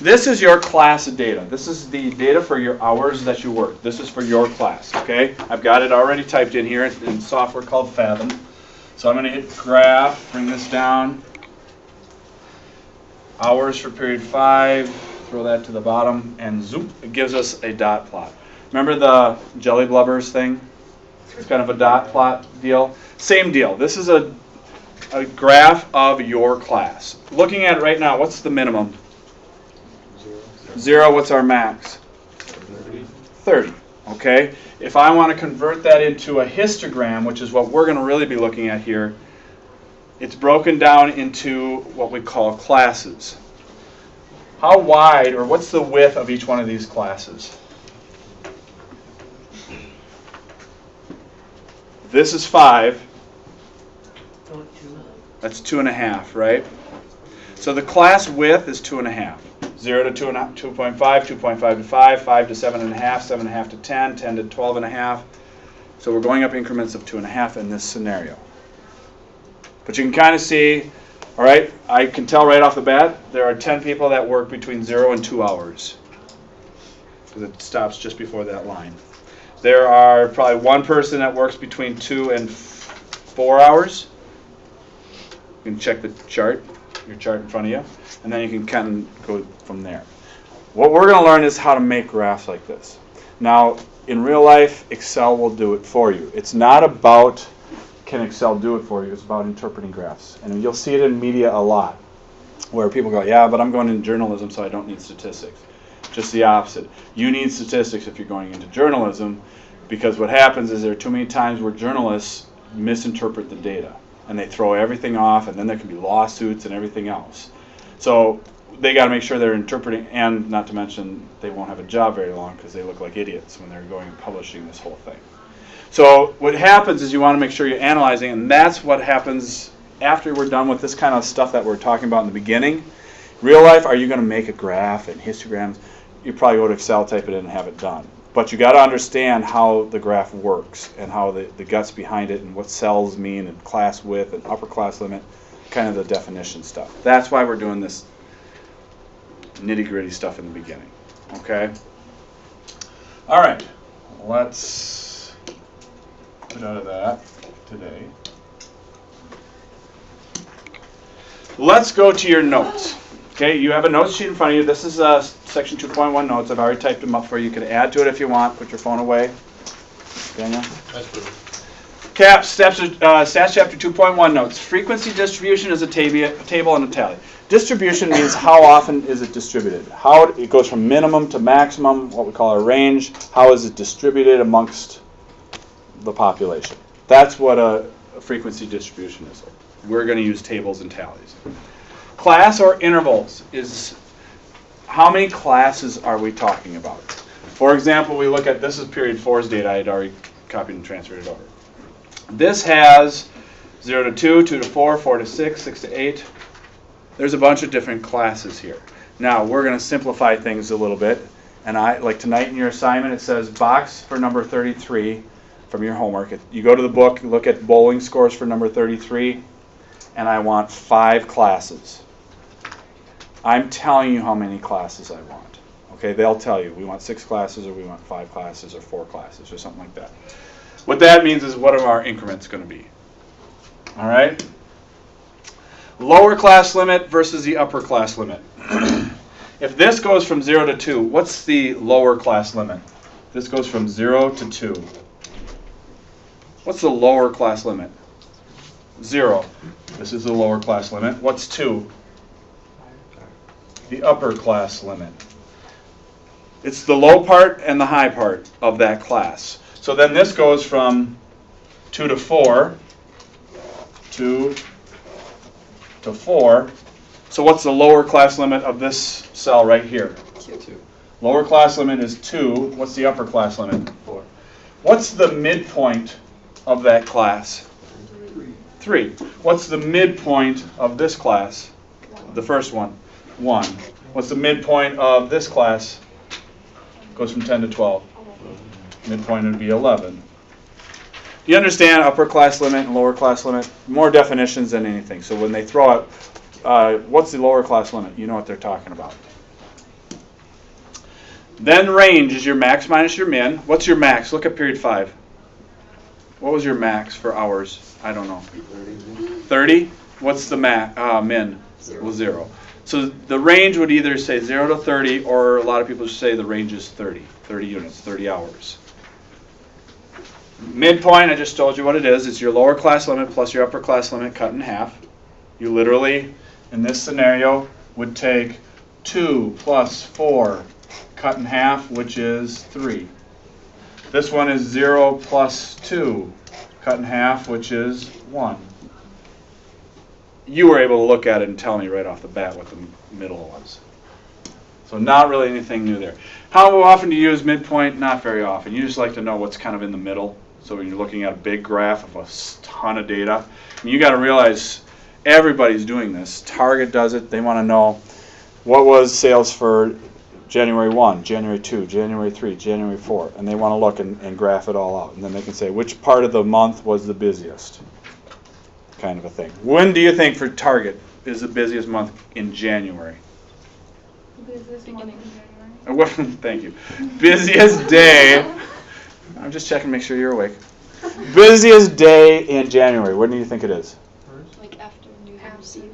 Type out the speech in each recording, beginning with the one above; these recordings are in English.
This is your class data. This is the data for your hours that you work. This is for your class, okay? I've got it already typed in here in software called Fathom. So I'm going to hit graph, bring this down. Hours for period 5, throw that to the bottom, and zoop, it gives us a dot plot. Remember the jelly blubbers thing? It's kind of a dot plot deal. Same deal. This is a graph of your class. Looking at it right now, what's the minimum? 0. What's our max? 30. Okay? If I want to convert that into a histogram, which is what we're going to really be looking at here, it's broken down into what we call classes. How wide, or what's the width of each one of these classes? This is 5. That's 2.5, right? So the class width is 2.5. 0 to 2.5, 2.5 to 5, 5 to 7.5, 7.5 to 10, 10 to 12.5. So we're going up increments of 2.5 in this scenario. But you can kind of see, all right, I can tell right off the bat, there are 10 people that work between 0 and 2 hours. Because it stops just before that line. There are probably 1 person that works between 2 and 4 hours. You can check the chart, your chart in front of you, and then you can kind of go from there. What we're going to learn is how to make graphs like this. Now, in real life, Excel will do it for you. It's not about can Excel do it for you, it's about interpreting graphs. And you'll see it in media a lot, where people go, yeah, but I'm going into journalism, so I don't need statistics. Just the opposite. You need statistics if you're going into journalism, because what happens is there are too many times where journalists misinterpret the data, and they throw everything off, and then there can be lawsuits and everything else. So they got to make sure they're interpreting, and not to mention they won't have a job very long because they look like idiots when they're going and publishing this whole thing. So what happens is you want to make sure you're analyzing, and that's what happens after we're done with this kind of stuff that we're talking about in the beginning. Real life, are you going to make a graph and histograms? You probably go to Excel, type it in, and have it done. But you got to understand how the graph works and how the guts behind it and what cells mean and class width and upper class limit, kind of the definition stuff. That's why we're doing this nitty-gritty stuff in the beginning. Okay? All right. Let's get out of that today. Let's go to your notes. Okay, you have a notes sheet in front of you. This is section 2.1 notes. I've already typed them up for you. You can add to it if you want. Put your phone away. Daniel? That's good. Stats chapter 2.1 notes. Frequency distribution is a table and a tally. Distribution means how often is it distributed. How it goes from minimum to maximum, what we call a range. How is it distributed amongst the population? That's what a frequency distribution is. We're going to use tables and tallies. Class or intervals is how many classes are we talking about? For example, we look at, this is period 4's data. I had already copied and transferred it over. This has 0 to 2, 2 to 4, 4 to 6, 6 to 8. There's a bunch of different classes here. Now, we're going to simplify things a little bit. And like tonight in your assignment, it says box for number 33 from your homework. You go to the book, look at bowling scores for number 33, and I want 5 classes. I'm telling you how many classes I want. Okay, they'll tell you, we want 6 classes, or we want 5 classes, or 4 classes, or something like that. What that means is what are our increments going to be? All right? Lower class limit versus the upper class limit. If this goes from 0 to 2, what's the lower class limit? This goes from 0 to 2. What's the lower class limit? 0. This is the lower class limit. What's 2? The upper class limit. It's the low part and the high part of that class. So then this goes from 2 to 4, 2 to 4. So what's the lower class limit of this cell right here? 2. Lower class limit is 2. What's the upper class limit? 4. What's the midpoint of that class? 3. What's the midpoint of this class? The first one? 1. What's the midpoint of this class? Goes from 10 to 12. Midpoint would be 11. Do you understand upper class limit and lower class limit? More definitions than anything. So when they throw out, what's the lower class limit? You know what they're talking about. Then range is your max minus your min. What's your max? Look at period 5. What was your max for hours? I don't know. 30? What's the min? 0. Well, 0. So the range would either say 0 to 30, or a lot of people say the range is 30. 30 units, 30 hours. Midpoint, I just told you what it is. It's your lower class limit plus your upper class limit cut in half. You literally, in this scenario, would take 2 plus 4 cut in half, which is 3. This one is 0 plus 2 cut in half, which is 1. You were able to look at it and tell me right off the bat what the middle was. So not really anything new there. How often do you use midpoint? Not very often. You just like to know what's kind of in the middle. So when you're looking at a big graph of a ton of data, you got to realize everybody's doing this. Target does it. They want to know what was sales for January 1, January 2, January 3, January 4. And they want to look and graph it all out. And then they can say which part of the month was the busiest. Kind of a thing. When do you think for Target is the busiest month in January? The busiest month in January. Thank you. Busiest day. I'm just checking to make sure you're awake. Busiest day in January. When do you think it is? Like after New Year's Eve.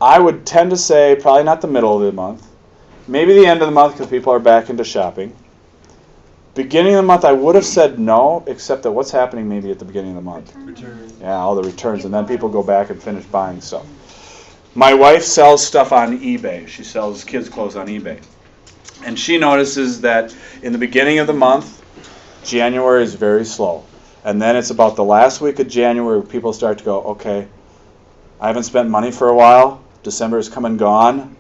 I would tend to say probably not the middle of the month. Maybe the end of the month because people are back into shopping. Beginning of the month, I would have said no, except that what's happening maybe at the beginning of the month? Returns. Yeah, all the returns, and then people go back and finish buying stuff. My wife sells stuff on eBay. She sells kids' clothes on eBay. And she notices that in the beginning of the month, January is very slow. And then it's about the last week of January where people start to go, okay, I haven't spent money for a while. December is come and gone.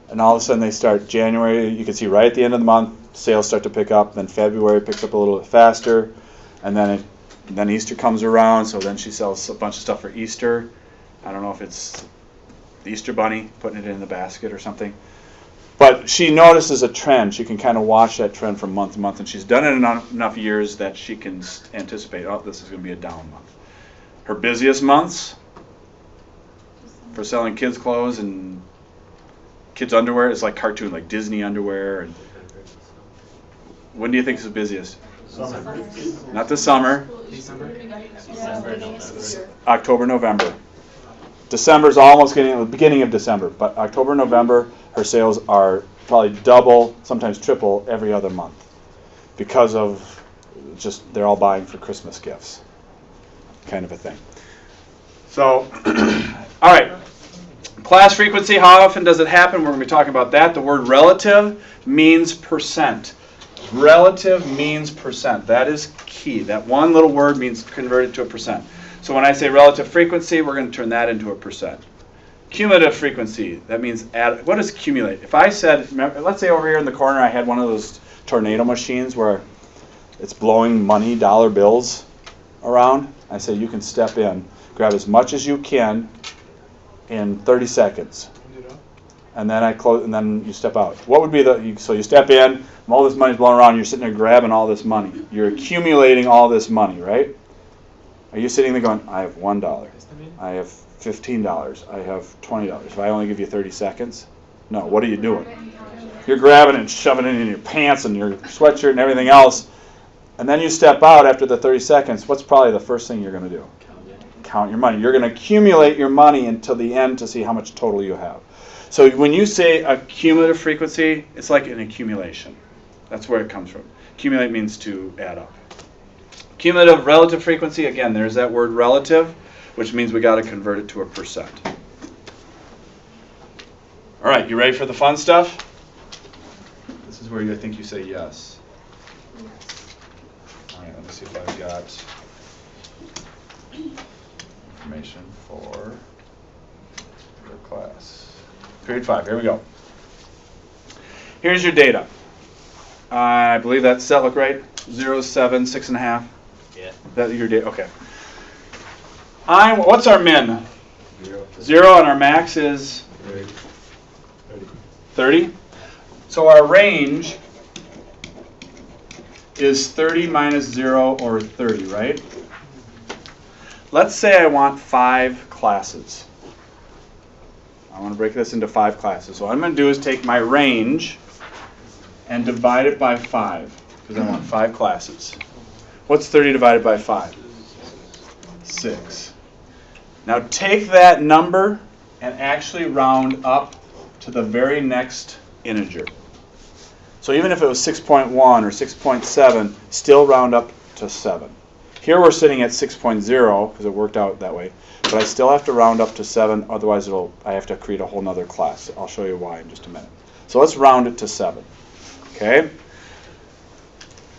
And all of a sudden they start January, you can see right at the end of the month, sales start to pick up. Then February picks up a little bit faster. And then Easter comes around, so then she sells a bunch of stuff for Easter. I don't know if it's the Easter bunny, putting it in the basket or something. But she notices a trend. She can kind of watch that trend from month to month. And she's done it enough years that she can anticipate, oh, this is going to be a down month. Her busiest months for selling kids' clothes and kids' underwear is like cartoon, like Disney underwear. And when do you think is the busiest? Summer. Not the summer. December. October, November. December's almost getting the beginning of December, but October, November, her sales are probably double, sometimes triple every other month because of just they're all buying for Christmas gifts, kind of a thing. So, all right. Class frequency, how often does it happen? We're going to be talking about that. The word relative means percent. Relative means percent. That is key. That one little word means converted to a percent. So when I say relative frequency, we're going to turn that into a percent. Cumulative frequency, that means add. What does cumulate? If I said, let's say over here in the corner I had one of those tornado machines where it's blowing money, dollar bills around. I say you can step in, grab as much as you can in 30 seconds. And then I close, and then you step out. What would be so you step in, and all this money's blowing around, you're sitting there grabbing all this money. You're accumulating all this money, right? Are you sitting there going, I have $1, I have $15, I have $20. If I only give you 30 seconds? No, what are you doing? You're grabbing it and shoving it in your pants and your sweatshirt and everything else. And then you step out after the 30 seconds. What's probably the first thing you're going to do? Count your money. You're going to accumulate your money until the end to see how much total you have. So when you say a cumulative frequency, it's like an accumulation. That's where it comes from. Accumulate means to add up. Cumulative relative frequency, again, there's that word relative, which means we got to convert it to a percent. All right, you ready for the fun stuff? This is where I think you say yes. All right, let me see if I've got information for your class. Period 5, here we go. Here's your data. I believe does that look right? 0, 7, 6.5. Yeah. That your data, okay. What's our min? 0. And our max is 30. 30. So our range is 30 minus 0 or 30, right? Let's say I want 5 classes. I want to break this into 5 classes. So what I'm going to do is take my range and divide it by 5, because I want 5 classes. What's 30 divided by 5? 6. Now take that number and actually round up to the very next integer. So even if it was 6.1 or 6.7, still round up to 7. Here we're sitting at 6.0 because it worked out that way, but I still have to round up to 7, otherwise I have to create a whole nother class. I'll show you why in just a minute. So let's round it to 7. Okay?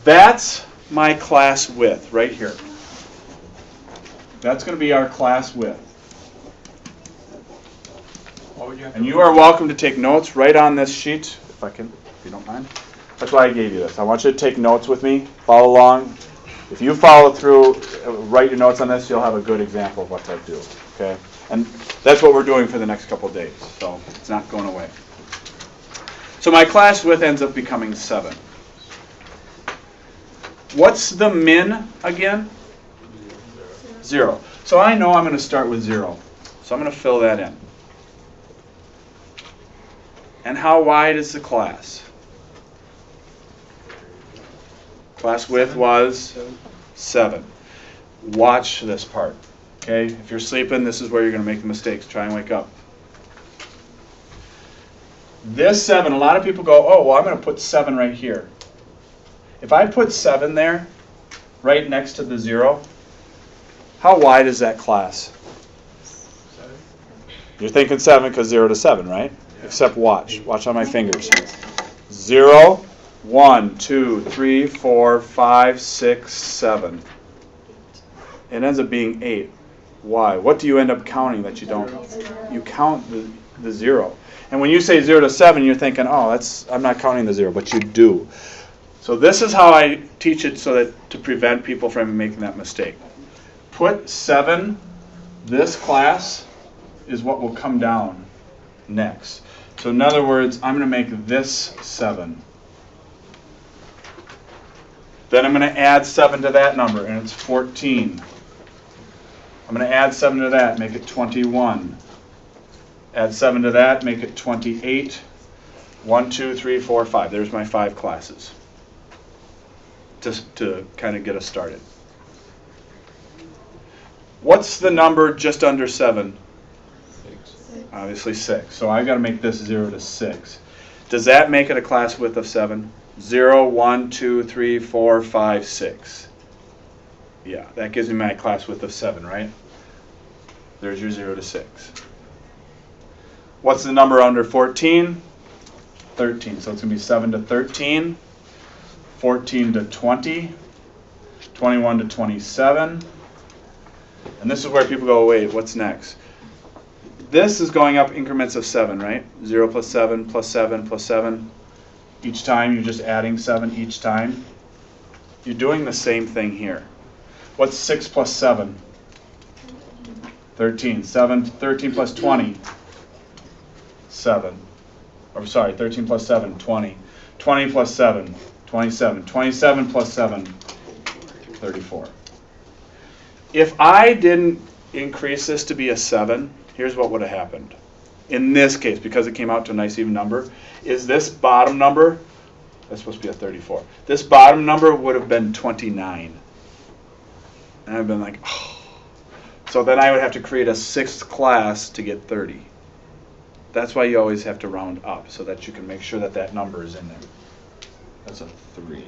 That's my class width right here. That's going to be our class width. And you are welcome to take notes right on this sheet, if you don't mind. That's why I gave you this. I want you to take notes with me, follow along. If you follow through, write your notes on this, you'll have a good example of what to do. Okay? And that's what we're doing for the next couple of days, so it's not going away. So my class width ends up becoming 7. What's the min again? 0. So I know I'm going to start with 0. So I'm going to fill that in. And how wide is the class? Class width was 7. Watch this part. Okay? If you're sleeping, this is where you're going to make the mistakes. Try and wake up. This 7, a lot of people go, oh, well, I'm going to put 7 right here. If I put 7 there, right next to the 0, how wide is that class? 7. You're thinking 7 because 0 to 7, right? Yeah. Except watch. Watch on my fingers. 0, 1, 2, 3, 4, 5, 6, 7. It ends up being 8. Why? What do you end up counting that you don't? You count the 0. And when you say 0 to 7, you're thinking, oh, I'm not counting the 0, but you do. So this is how I teach it so that to prevent people from making that mistake. Put 7, this class is what will come down next. So in other words, I'm going to make this 7. Then I'm going to add 7 to that number, and it's 14. I'm going to add 7 to that, make it 21. Add 7 to that, make it 28. 1, 2, 3, 4, 5. There's my 5 classes. Just to kind of get us started. What's the number just under 7? 6. Obviously 6. So I've got to make this 0 to 6. Does that make it a class width of 7? 0, 1, 2, 3, 4, 5, 6. Yeah, that gives me my class width of 7, right? There's your 0 to 6. What's the number under 14? 13. So it's going to be 7 to 13, 14 to 20, 21 to 27. And this is where people go, wait, what's next? This is going up increments of 7, right? 0 plus 7 plus 7 plus 7. Each time you're just adding 7 each time. You're doing the same thing here. What's 6 plus 7? 13. 13 plus 20. 7. Or sorry, 13 plus 7, 20. 20 plus 7, 27. 27 plus 7, 34. If I didn't increase this to be a 7, here's what would have happened. In this case, because it came out to a nice even number, is this bottom number, that's supposed to be a 34. This bottom number would have been 29. And I've been like, oh. So then I would have to create a 6th class to get 30. That's why you always have to round up, so that you can make sure that that number is in there. That's a 3.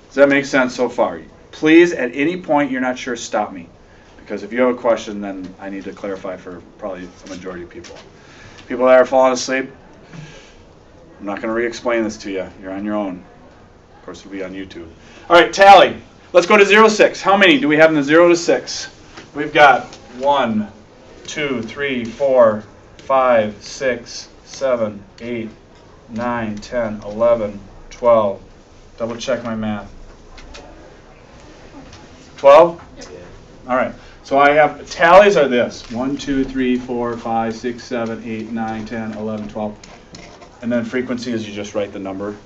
Does that make sense so far? Please, at any point you're not sure, stop me. Because if you have a question, then I need to clarify for probably the majority of people. People that are falling asleep, I'm not going to re-explain this to you. You're on your own. Of course, it'll be on YouTube. All right, tally. Let's go to 0 to 6. How many do we have in the 0 to 6? We've got 1, 2, 3, 4, 5, 6, 7, 8, 9, 10, 11, 12. Double check my math. 12? All right. So I have, tallies are this. 1, 2, 3, 4, 5, 6, 7, 8, 9, 10, 11, 12. And then frequency is you just write the number.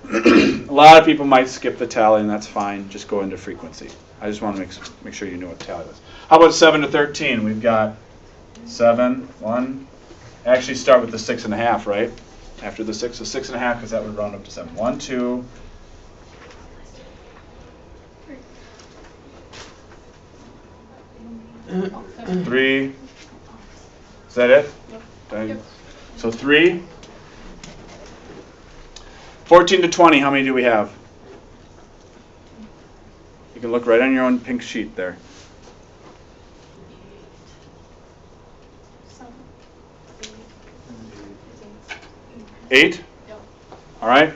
A lot of people might skip the tally, and that's fine. Just go into frequency. I just want to make sure you know what tally is. How about 7 to 13? We've got 7, 1. Actually start with the 6.5, right? after the 6, so 6.5, because that would round up to 7. 1, 2, 3. Is that it? Yep. So 3. 14 to 20, how many do we have? You can look right on your own pink sheet there. 8? Yep. All right.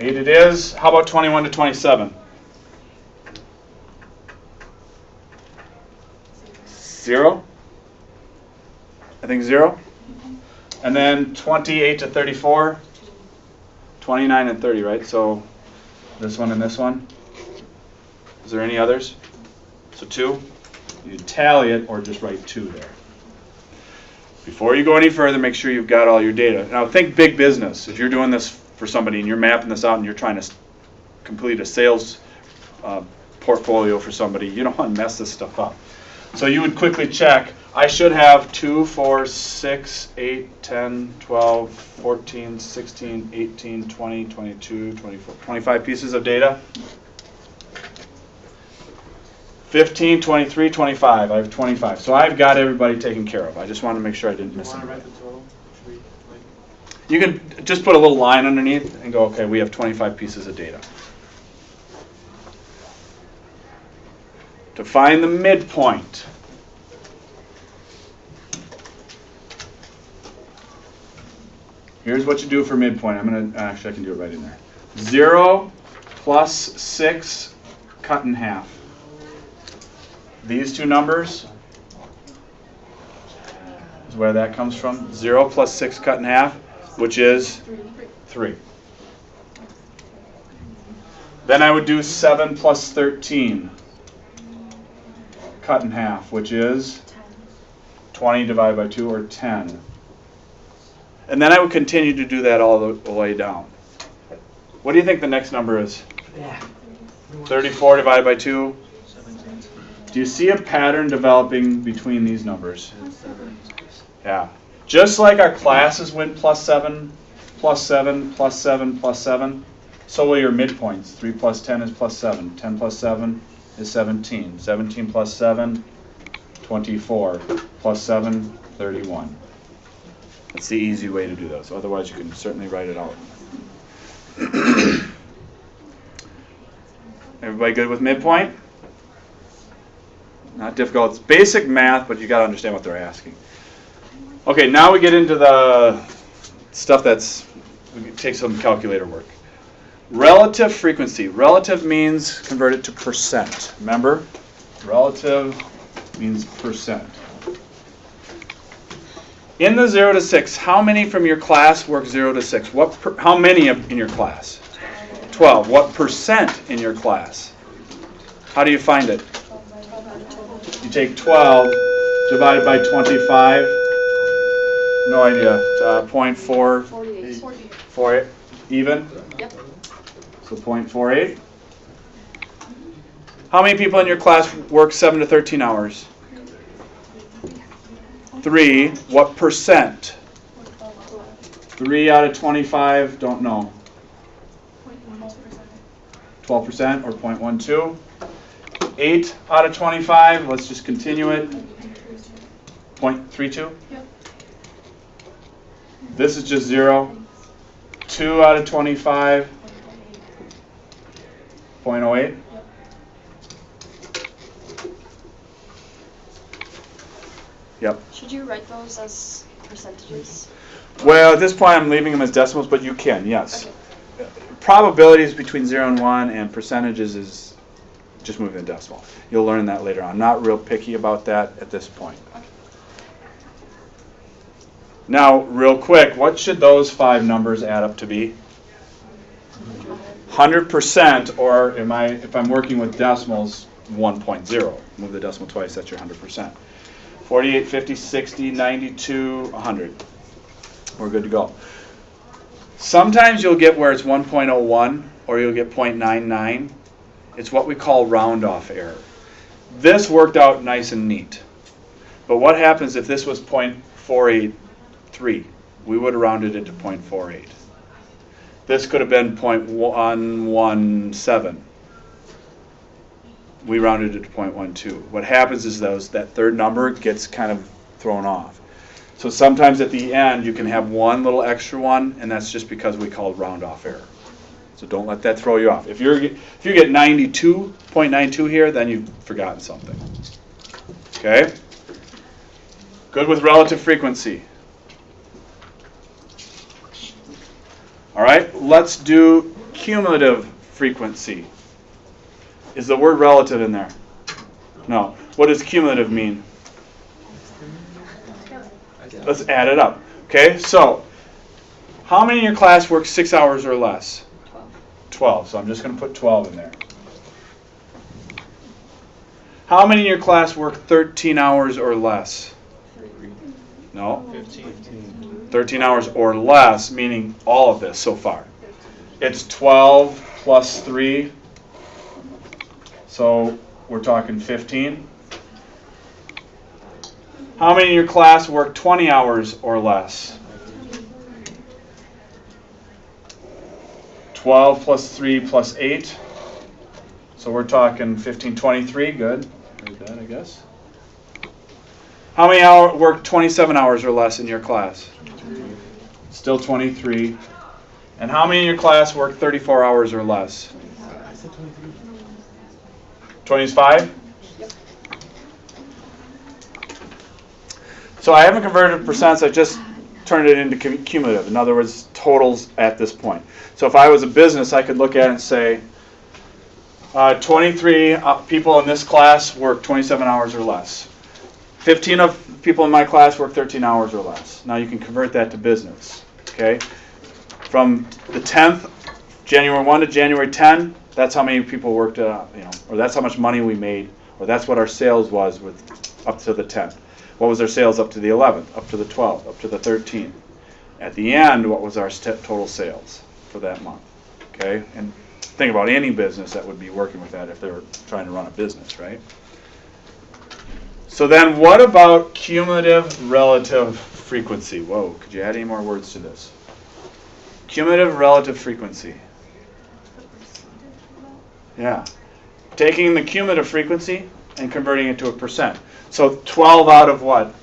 8 it is. How about 21 to 27? 0? I think 0. And then 28 to 34? 29 and 30, right? So this one and this one. Is there any others? So 2. You tally it or just write 2 there. Before you go any further, make sure you've got all your data. Now think big business. If you're doing this for somebody and you're mapping this out and you're trying to complete a sales portfolio for somebody, you don't want to mess this stuff up. So you would quickly check, I should have 2, 4, 6, 8, 10, 12, 14, 16, 18, 20, 22, 24, 25 pieces of data. 15, 23, 25. I have 25. So I've got everybody taken care of. I just wanted to make sure I didn't miss anybody. You can just put a little line underneath and go, okay, we have 25 pieces of data. To find the midpoint. Here's what you do for midpoint. Actually, I can do it right in there. 0 plus 6 cut in half. These two numbers is where that comes from. 0 plus 6 cut in half, which is 3. Then I would do 7 plus 13 cut in half, which is 20 divided by 2, or 10. And then I would continue to do that all the way down. What do you think the next number is? 34 divided by 2? Do you see a pattern developing between these numbers? Yeah. Just like our classes went plus 7, plus 7, plus 7, plus 7, so will your midpoints. 3 plus 10 is plus 7. 10 plus 7 is 17. 17 plus 7, 24. Plus 7, 31. That's the easy way to do those. Otherwise, you can certainly write it out. Everybody good with midpoint? Not difficult. It's basic math, but you got to understand what they're asking. Okay, now we get into the stuff we take some calculator work. Relative frequency. Relative means convert it to percent. Remember? Relative means percent. In the 0 to 6, how many from your class work 0 to 6? How many in your class? 12. What percent in your class? How do you find it? You take 12 divided by 25. No idea. 0.4. 48. Even? Yep. So 0.48. How many people in your class work 7 to 13 hours? 3. What percent? 3 out of 25, don't know. 12% or 0.12. 8 out of 25, let's just continue it. 0.32? Yep. This is just 0. 2 out of 25, 0.08. Yep. Should you write those as percentages? Well, at this point I'm leaving them as decimals, but you can, yes. Okay. Probabilities between 0 and 1 and percentages is just moving the decimal. You'll learn that later on. I'm not real picky about that at this point. Now, real quick, what should those 5 numbers add up to be? 100%, or if I'm working with decimals, 1.0. Move the decimal twice, that's your 100%. 48, 50, 60, 92, 100. We're good to go. Sometimes you'll get where it's 1.01 or you'll get 0.99. It's what we call round-off error. This worked out nice and neat. But what happens if this was 0.483? we would have rounded it to 0.48. This could have been 0.117. We rounded it to 0.12. What happens is that third number gets kind of thrown off. So sometimes at the end you can have one little extra one, and that's just because we call it round off error. So don't let that throw you off. If you get 92.92 here, then you've forgotten something. Okay? Good with relative frequency. All right, let's do cumulative frequency. Is the word relative in there? No. What does cumulative mean? Let's add it up. Okay, so how many in your class work 6 hours or less? 12. So I'm just going to put 12 in there. How many in your class work 13 hours or less? No? 15. 13 hours or less, meaning all of this so far. It's 12 plus 3. So we're talking 15. How many in your class work 20 hours or less? 12 plus 3 plus 8. So we're talking 15, 23. Good. Heard that, I guess. How many work 27 hours or less in your class? Still 23. And how many in your class work 34 hours or less? 25? Yep. So I haven't converted percents, I just turned it into cumulative. In other words, totals at this point. So if I was a business, I could look at it and say, 23 people in this class work 27 hours or less. 15 of people in my class work 13 hours or less. Now you can convert that to business. Okay? From the 10th, January 1 to January 10, that's how many people worked, or that's how much money we made, or that's what our sales was with up to the 10th. What was our sales up to the 11th, up to the 12th, up to the 13th? At the end, what was our total sales for that month? Okay? And think about any business that would be working with that if they were trying to run a business, right? So then what about cumulative relative frequency? Whoa, could you add any more words to this? Cumulative relative frequency. Yeah. Taking the cumulative frequency and converting it to a percent. So 12 out of what?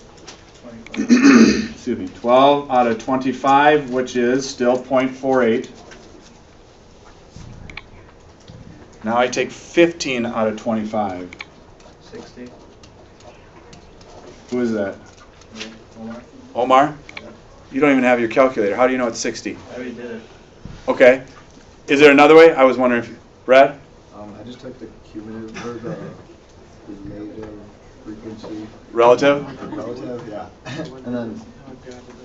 Excuse me. 12 out of 25, which is still 0.48. Now I take 15 out of 25. 60. Who is that? Omar. Omar? You don't even have your calculator. How do you know it's 60? I already did it. Okay. Is there another way? I was wondering if... Brad? I just took the cumulative, or the relative frequency. Relative? Relative, yeah. And then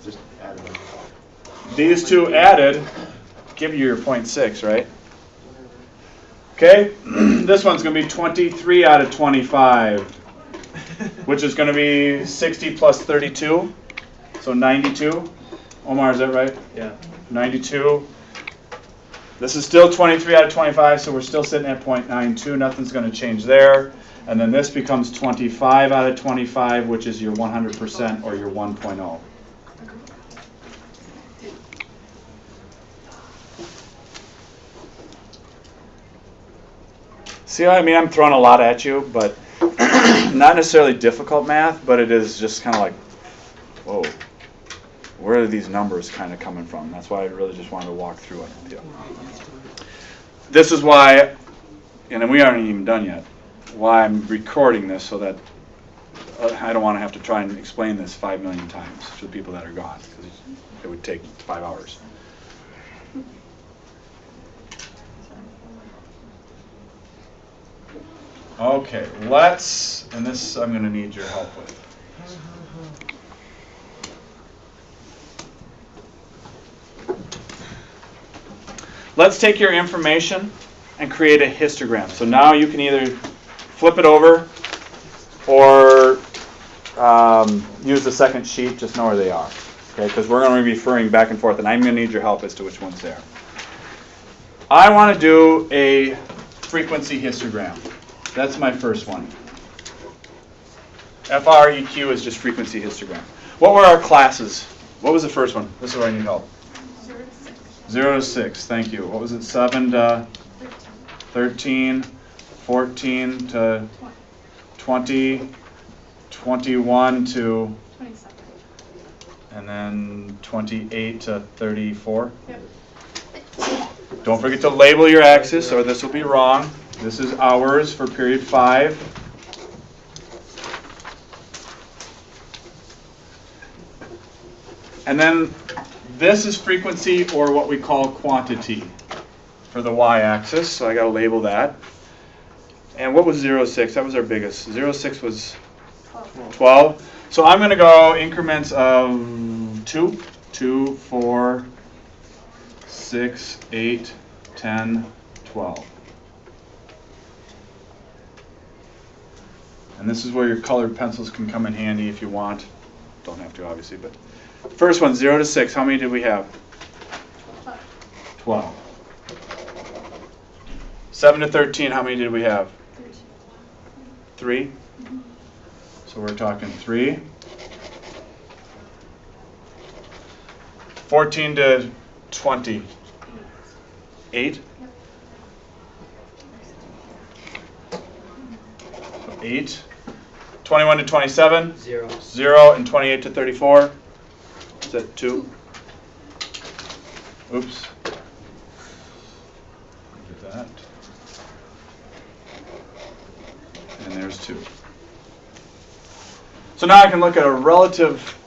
just added them. These two added give you your 0.6, right? Okay. This one's going to be 23 out of 25, which is going to be 60 plus 32, so 92. Omar, is that right? Yeah. 92. This is still 23 out of 25, so we're still sitting at 0.92. Nothing's going to change there. And then this becomes 25 out of 25, which is your 100% or your 1.0. See what I mean? I'm throwing a lot at you, but not necessarily difficult math, but it is just kind of like, whoa, where are these numbers kind of coming from? That's why I really just wanted to walk through it with you. This is why, and we aren't even done yet, why I'm recording this so that I don't want to have to try and explain this 5 million times to the people that are gone, because it would take 5 hours. Okay, and this I'm going to need your help with. Let's take your information and create a histogram. So now you can either flip it over or use the second sheet, just know where they are. Okay, because we're going to be referring back and forth, and I'm going to need your help as to which one's there. I want to do a frequency histogram. That's my first one. FREQ is just frequency histogram. What were our classes What was the first one? This is where I need help. 0 to 6. 0 to 6, thank you. What was it? 7 to 13, 14 to 20, 21 to, 27. and then 28 to 34. Yep. Don't forget to label your axis or this will be wrong. This is hours for period 5. And then this is frequency or what we call quantity for the y-axis, so I got to label that. And what was 0.6? That was our biggest. 0.6 was 12. So I'm going to go increments of 2, 2, 4, 6, 8, 10, 12. And this is where your colored pencils can come in handy if you want. Don't have to, obviously, but first one, 0 to 6. How many did we have? 12. 7 to 13, how many did we have? 3. So we're talking 3. 14 to 20. 8. 8. 21 to 27. 0. 0. And 28 to 34. Is that 2? Oops. Do that. And there's 2. So now I can look at a relative,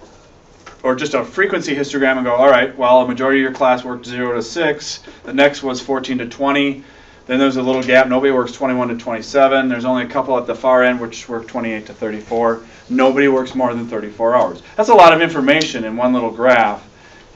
or just a frequency histogram and go, all right, well, a majority of your class worked 0 to 6. The next was 14 to 20. Then there's a little gap. Nobody works 21 to 27. There's only a couple at the far end which work 28 to 34. Nobody works more than 34 hours. That's a lot of information in one little graph.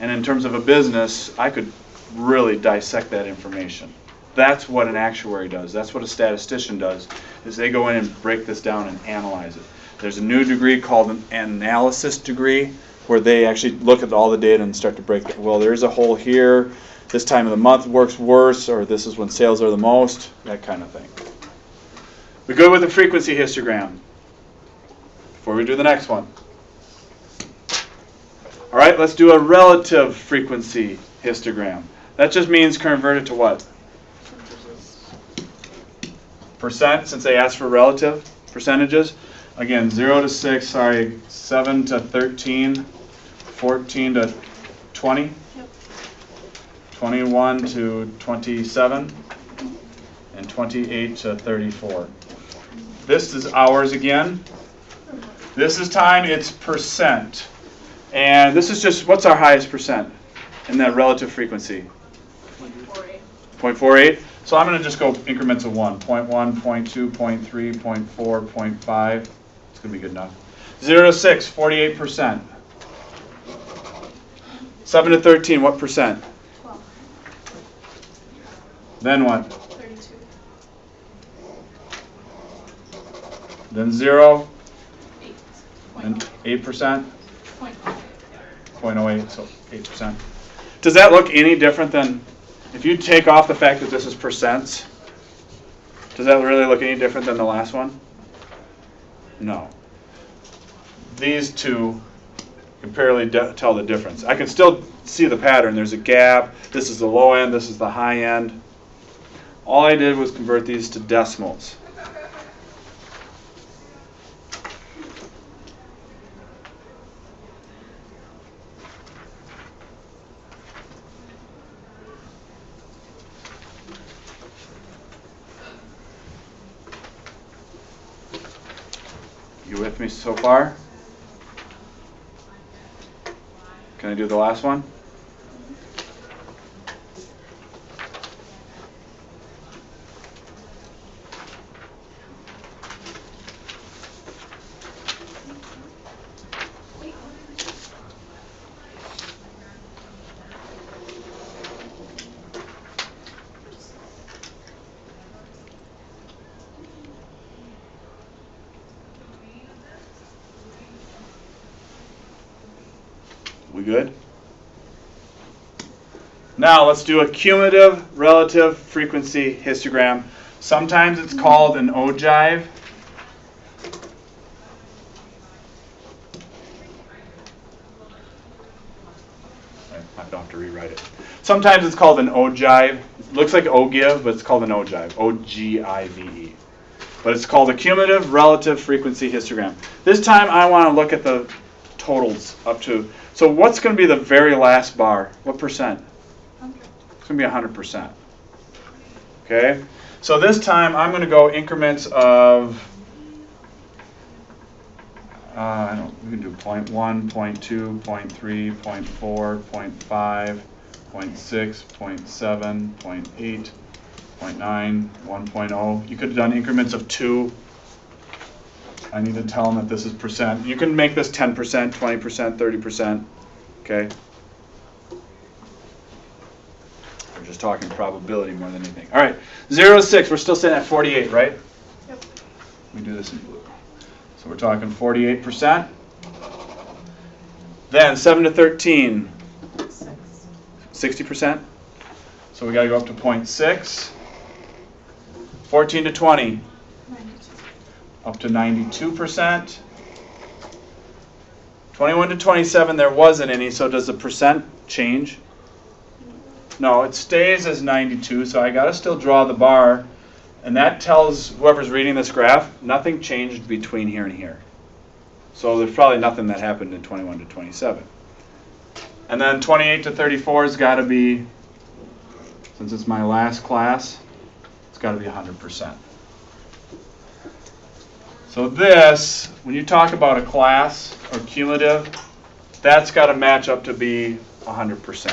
And in terms of a business, I could really dissect that information. That's what an actuary does. That's what a statistician does, is they go in and break this down and analyze it. There's a new degree called an analysis degree where they actually look at all the data and start to break it. Well, there's a hole here. This time of the month works worse, or this is when sales are the most, that kind of thing. We good with the frequency histogram? Before we do the next one. All right, let's do a relative frequency histogram. That just means convert it to what? Percent, since they asked for relative percentages. Again, 0 to 6, sorry, 7 to 13, 14 to 20, Yep. 21 to 27, and 28 to 34. This is hours again. This is time, it's percent. And this is just, what's our highest percent in that relative frequency? 0.48. So I'm going to just go increments of 1. 0.1, 0.2, 0.3, 0.4, 0.5. It's going to be good enough. 0 to 6, 48%. 7 to 13, what percent? 12. Then what? 32. Then 0, 8. and 8%. 0.5. 0.08, so 8%. Does that look any different than, if you take off the fact that this is percents, does that really look any different than the last one? No. These two can barely tell the difference. I can still see the pattern. There's a gap. This is the low end. This is the high end. All I did was convert these to decimals. You with me so far? Can I do the last one? We good? Now let's do a cumulative relative frequency histogram. Sometimes it's called an ogive. to rewrite it. Sometimes it's called an ogive. It looks like ogive, but it's called an ogive. O-G-I-V-E. But it's called a cumulative relative frequency histogram. This time I want to look at the totals up to. So what's going to be the very last bar? What percent? 100. It's going to be 100%. Okay? So this time I'm going to go increments of, we can do 0.1, 0.2, 0.3, 0.4, 0.5, 0.6, 0.7, 0.8, 0.9, 1.0. You could have done increments of 2. I need to tell them that this is percent. You can make this 10%, 20%, 30%. Okay? We're just talking probability more than anything. All right, 0 to 6. We're still sitting at 48, right? Yep. We do this in blue. So we're talking 48%. Then 7 to 13. 60%. So we got to go up to 0.6. 14 to 20. 92. Up to 92%. 21 to 27, there wasn't any, so does the percent change? No, it stays as 92, so I got to still draw the bar, and that tells whoever's reading this graph, nothing changed between here and here. So there's probably nothing that happened in 21 to 27. And then 28 to 34 has got to be, since it's my last class, it's got to be 100%. So this, when you talk about a class or cumulative, that's got to match up to be 100%.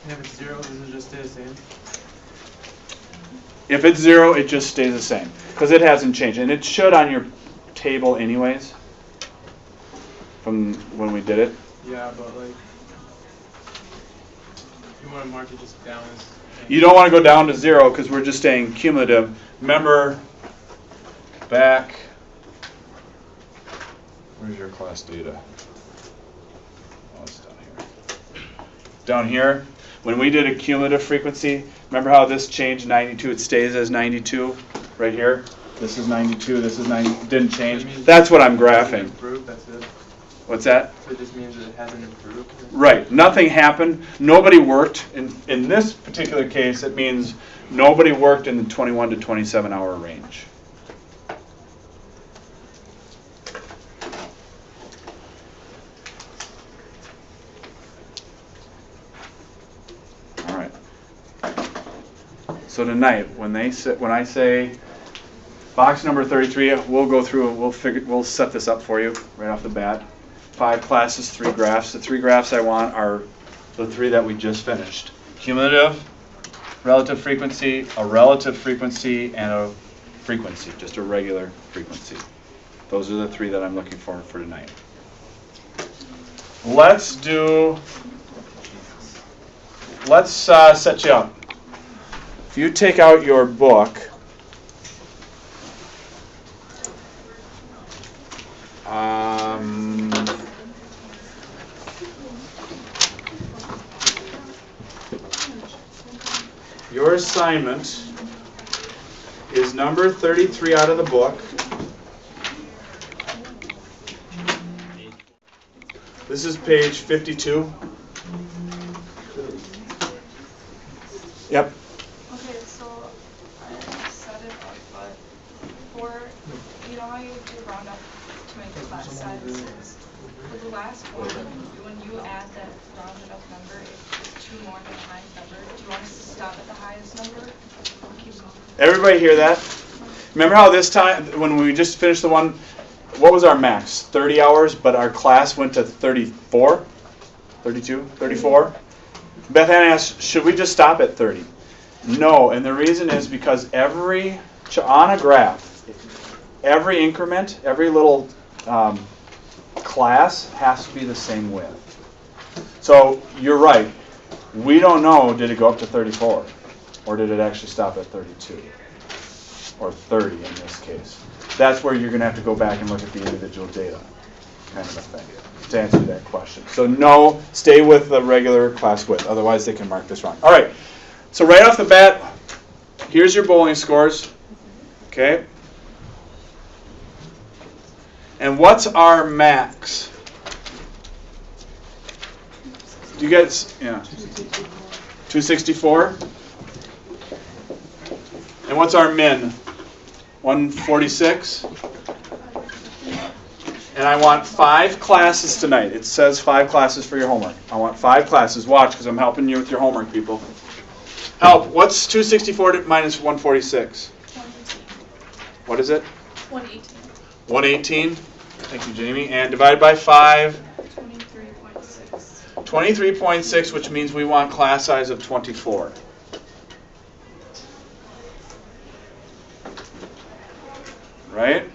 And if it's 0, does it just stay the same? If it's 0, it just stays the same because it hasn't changed. And it should on your table anyways from when we did it. Yeah, but like, you want to mark it just down as... You don't want to go down to 0 because we're just staying cumulative. Remember, back, where's your class data? Oh, it's down here. Down here, when we did a cumulative frequency, remember how this changed 92? It stays as 92 right here. This is 92, this is 90, didn't change. That's what I'm graphing. Improved, that's it. What's that? So it just means that it hasn't improved? Right. Nothing happened. Nobody worked. In this particular case, it means nobody worked in the 21 to 27 hour range. All right. So tonight, when I say box number 33, we'll go through and we'll set this up for you right off the bat. 5 classes, 3 graphs. The 3 graphs I want are the 3 that we just finished. Cumulative, relative frequency, a relative frequency, and a frequency, just a regular frequency. Those are the 3 that I'm looking for tonight. Let's set you up. If you take out your book, your assignment is number 33 out of the book. This is page 52. Yep. Okay, so I set it up, but for, you know how you do round up to make the class sizes? For the last one, when you add that rounded up number, it's 2 more than the highest number. Do you want us to stop at the highest number? Or keep going? Everybody hear that? Remember how this time, when we just finished the one, what was our max? 30 hours, but our class went to 34? 32? 34? Beth Ann asked, should we just stop at 30? No, and the reason is because on a graph, every increment, every little class has to be the same width. So you're right. We don't know, did it go up to 34? Or did it actually stop at 32? Or 30 in this case. That's where you're going to have to go back and look at the individual data, kind of a thing, to answer that question. So no, stay with the regular class width. Otherwise, they can mark this wrong. All right. So right off the bat, here's your bowling scores. Okay. And what's our max? Do you guys, yeah. 264. And what's our min? 146. And I want 5 classes tonight. It says 5 classes for your homework. I want 5 classes. Watch, because I'm helping you with your homework, people. Help. What's 264 minus 146? 118. What is it? 118. 118. Thank you, Jamie. And divided by 5. 23.6. 23.6, which means we want class size of 24. Right?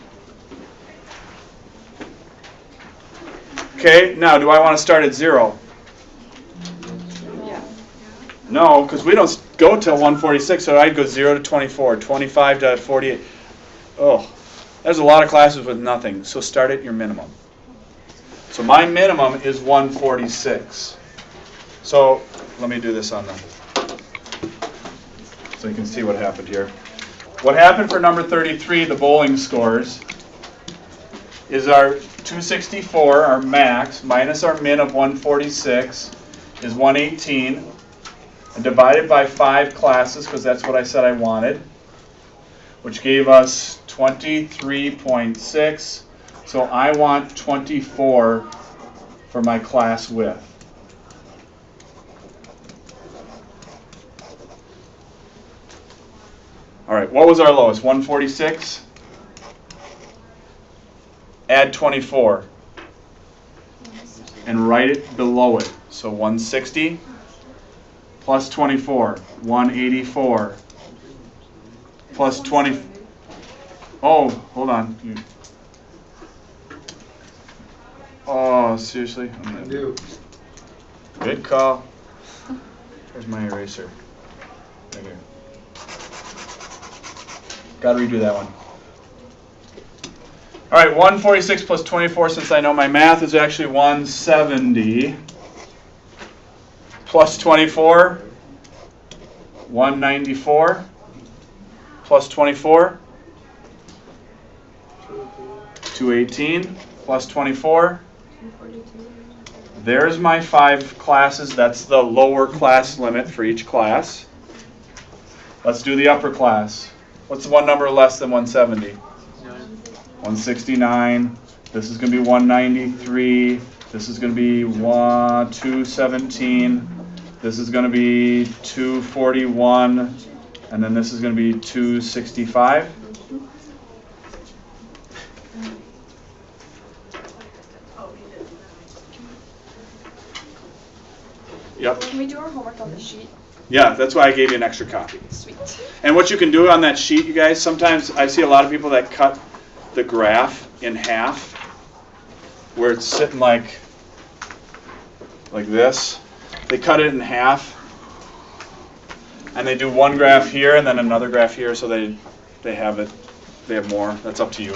Okay, now do I want to start at 0? Yeah. No, because we don't go till 146, so I'd go 0 to 24, 25 to 48. Oh, there's a lot of classes with nothing, so start at your minimum. So my minimum is 146. So let me do this on the, so you can see what happened here. What happened for number 33, the bowling scores, is our 264, our max, minus our min of 146, is 118, and divided by 5 classes, because that's what I said I wanted, which gave us 23.6. So I want 24 for my class width. All right, what was our lowest? 146? Add 24. And write it below it. So 160 plus 24, 184 plus 20. Oh, hold on. Oh, seriously? Good call. Where's my eraser? Right here. Got to redo that one. All right, 146 plus 24, since I know my math, is actually 170. Plus 24, 194. Plus 24, 218. Plus 24. There's my 5 classes. That's the lower class limit for each class. Let's do the upper class. What's the one number less than 170? 169. This is going to be 193. This is going to be 217. This is going to be 241. And then this is going to be 265. Yep. Can we do our homework on the sheet? Yeah, that's why I gave you an extra copy. Sweet. And what you can do on that sheet, you guys, sometimes I see a lot of people that cut the graph in half, where it's sitting like this. They cut it in half, and they do one graph here and then another graph here, so they have more. That's up to you.